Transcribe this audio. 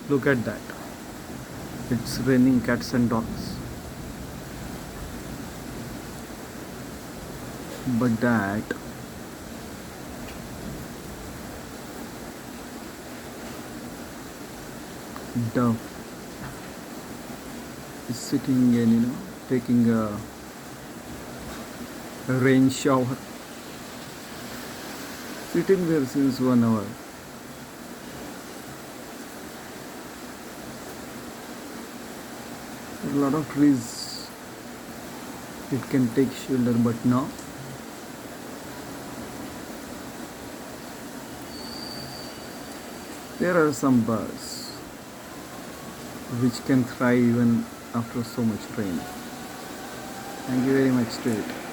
Look at that. It's raining cats and dogs. But that dove is sitting and taking a rain shower. Sitting there since 1 hour. A lot of trees it can take shelter, but now there are some birds which can thrive even after so much rain. Thank you very much to it.